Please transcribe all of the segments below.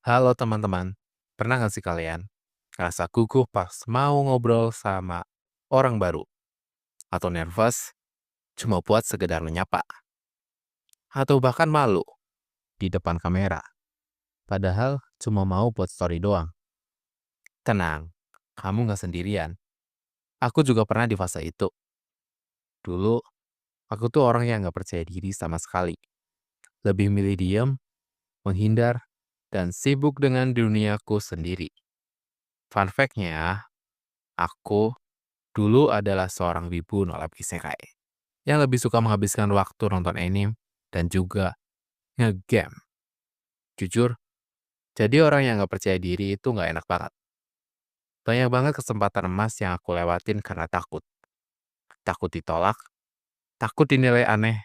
Halo teman-teman, pernah nggak sih kalian ngerasa gugup pas mau ngobrol sama orang baru? Atau nervous cuma buat sekedar menyapa? Atau bahkan malu di depan kamera? Padahal cuma mau buat story doang. Tenang, kamu nggak sendirian. Aku juga pernah di fase itu. Dulu, aku tuh orang yang nggak percaya diri sama sekali. Lebih milih diem, menghindar, dan sibuk dengan duniaku sendiri. Fun fact-nya, aku dulu adalah seorang wibu no life isekai yang lebih suka menghabiskan waktu nonton anime dan juga nge-game. Jujur, jadi orang yang nggak percaya diri itu nggak enak banget. Banyak banget kesempatan emas yang aku lewatin karena takut. Takut ditolak, takut dinilai aneh,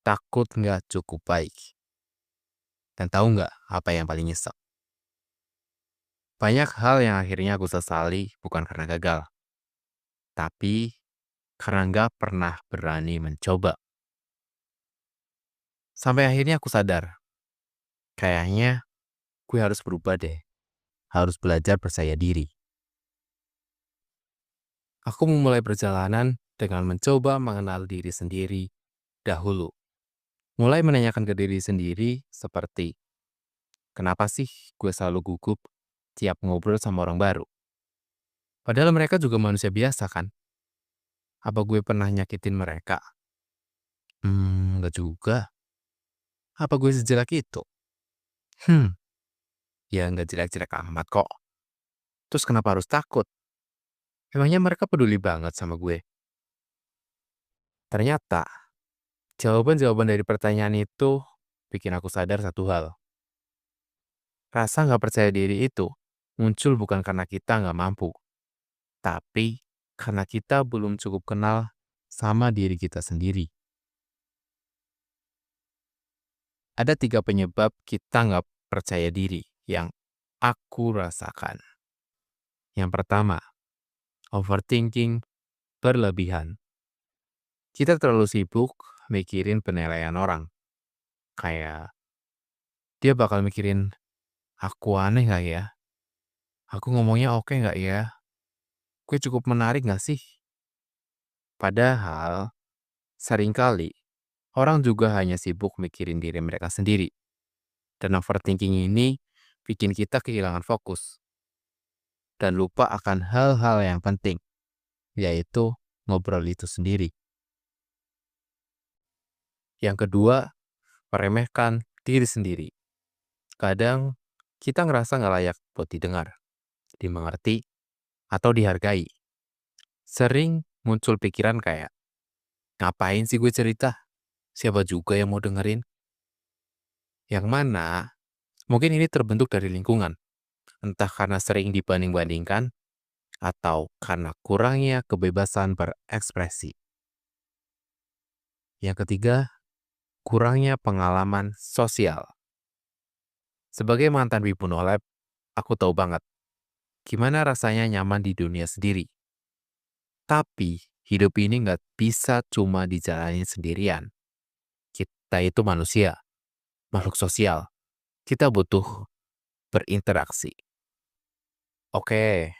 takut nggak cukup baik. Dan tahu nggak apa yang paling nyesek? Banyak hal yang akhirnya aku sesali bukan karena gagal, tapi karena nggak pernah berani mencoba. Sampai akhirnya aku sadar, kayaknya gue harus berubah deh. Harus belajar percaya diri. Aku memulai perjalanan dengan mencoba mengenal diri sendiri dahulu. Mulai menanyakan ke diri sendiri seperti, kenapa sih gue selalu gugup tiap ngobrol sama orang baru? Padahal mereka juga manusia biasa kan? Apa gue pernah nyakitin mereka? Enggak juga. Apa gue sejelek itu? Hmm, ya nggak jelek-jelek amat kok. Terus kenapa harus takut? Emangnya mereka peduli banget sama gue? Ternyata, jawaban-jawaban dari pertanyaan itu bikin aku sadar satu hal. Rasa nggak percaya diri itu muncul bukan karena kita nggak mampu, tapi karena kita belum cukup kenal sama diri kita sendiri. Ada 3 penyebab kita nggak percaya diri yang aku rasakan. Yang pertama, overthinking berlebihan. Kita terlalu sibuk mikirin penilaian orang. Kayak, dia bakal mikirin, aku aneh nggak ya? Aku ngomongnya oke nggak ya? Gue cukup menarik nggak sih? Padahal, seringkali orang juga hanya sibuk mikirin diri mereka sendiri. Dan overthinking ini bikin kita kehilangan fokus dan lupa akan hal-hal yang penting, yaitu ngobrol itu sendiri. Yang kedua, meremehkan diri sendiri. Kadang kita ngerasa nggak layak buat didengar, dimengerti, atau dihargai. Sering muncul pikiran kayak, ngapain sih gue cerita? Siapa juga yang mau dengerin? Yang mana mungkin ini terbentuk dari lingkungan, entah karena sering dibanding-bandingkan atau karena kurangnya kebebasan berekspresi. Yang ketiga, kurangnya pengalaman sosial. Sebagai mantan wibu no lab, aku tahu banget gimana rasanya nyaman di dunia sendiri. Tapi hidup ini nggak bisa cuma dijalani sendirian. Kita itu manusia, makhluk sosial. Kita butuh berinteraksi. Oke,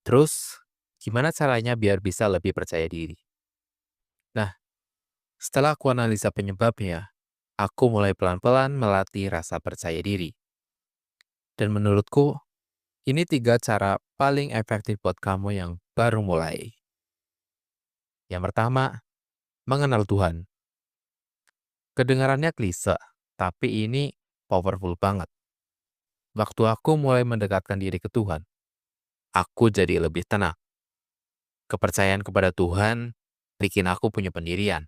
terus gimana caranya biar bisa lebih percaya diri? Nah, setelah aku analisa penyebabnya, aku mulai pelan-pelan melatih rasa percaya diri. Dan menurutku, ini 3 cara paling efektif buat kamu yang baru mulai. Yang pertama, mengenal Tuhan. Kedengarannya klise, tapi ini powerful banget. Waktu aku mulai mendekatkan diri ke Tuhan, aku jadi lebih tenang. Kepercayaan kepada Tuhan bikin aku punya pendirian,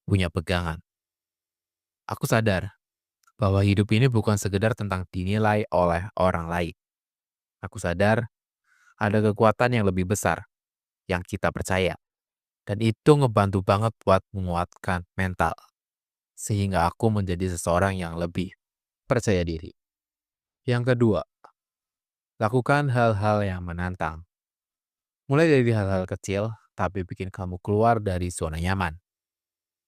punya pegangan. Aku sadar bahwa hidup ini bukan sekedar tentang dinilai oleh orang lain. Aku sadar ada kekuatan yang lebih besar yang kita percaya. Dan itu ngebantu banget buat menguatkan mental. Sehingga aku menjadi seseorang yang lebih percaya diri. Yang kedua, lakukan hal-hal yang menantang. Mulai dari hal-hal kecil, tapi bikin kamu keluar dari zona nyaman.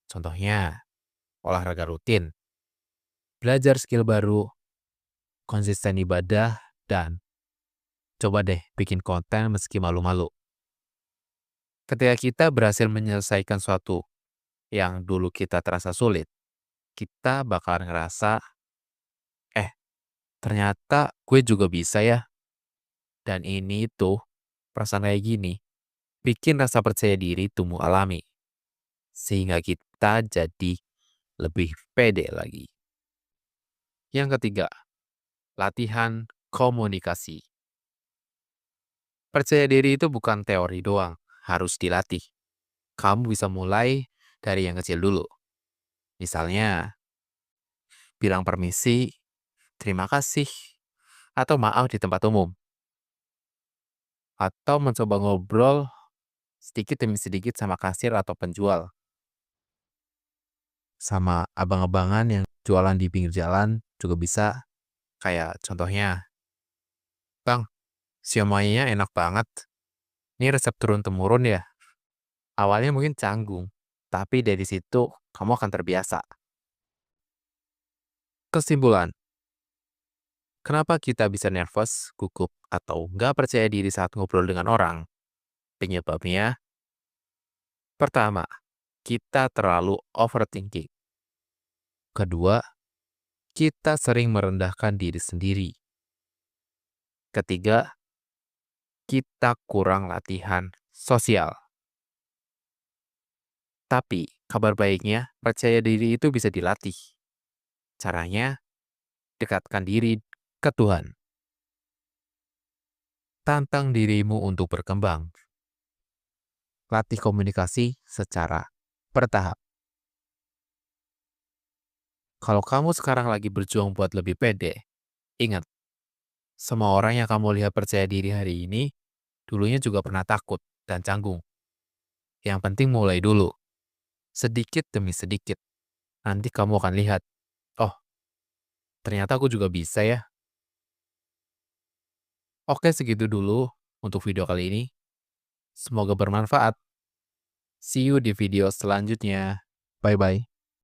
Contohnya, olahraga rutin, belajar skill baru, konsisten ibadah, dan coba deh bikin konten meski malu-malu. Ketika kita berhasil menyelesaikan suatu yang dulu kita terasa sulit, kita bakal ngerasa, eh, ternyata gue juga bisa ya. Dan ini tuh, perasaan kayak gini, bikin rasa percaya diri tumbuh alami. Sehingga kita jadi lebih pede lagi. Yang ketiga, latihan komunikasi. Percaya diri itu bukan teori doang, harus dilatih. Kamu bisa mulai dari yang kecil dulu. Misalnya, bilang permisi, terima kasih, atau maaf di tempat umum. Atau mencoba ngobrol sedikit demi sedikit sama kasir atau penjual. Sama abang-abangan yang jualan di pinggir jalan juga bisa. Kayak contohnya, Bang, siomaynya enak banget. Ini resep turun-temurun ya. Awalnya mungkin canggung, tapi dari situ kamu akan terbiasa. Kesimpulan, kenapa kita bisa nervous, gugup, atau nggak percaya diri saat ngobrol dengan orang? Penyebabnya, pertama, kita terlalu overthinking. Kedua, kita sering merendahkan diri sendiri. Ketiga, kita kurang latihan sosial. Tapi, kabar baiknya, percaya diri itu bisa dilatih. Caranya, dekatkan diri ke Tuhan. Tantang dirimu untuk berkembang. Latih komunikasi secara bertahap. Kalau kamu sekarang lagi berjuang buat lebih pede, ingat, semua orang yang kamu lihat percaya diri hari ini, dulunya juga pernah takut dan canggung. Yang penting mulai dulu, sedikit demi sedikit. Nanti kamu akan lihat, oh, ternyata aku juga bisa ya. Oke, segitu dulu untuk video kali ini. Semoga bermanfaat. See you di video selanjutnya. Bye-bye.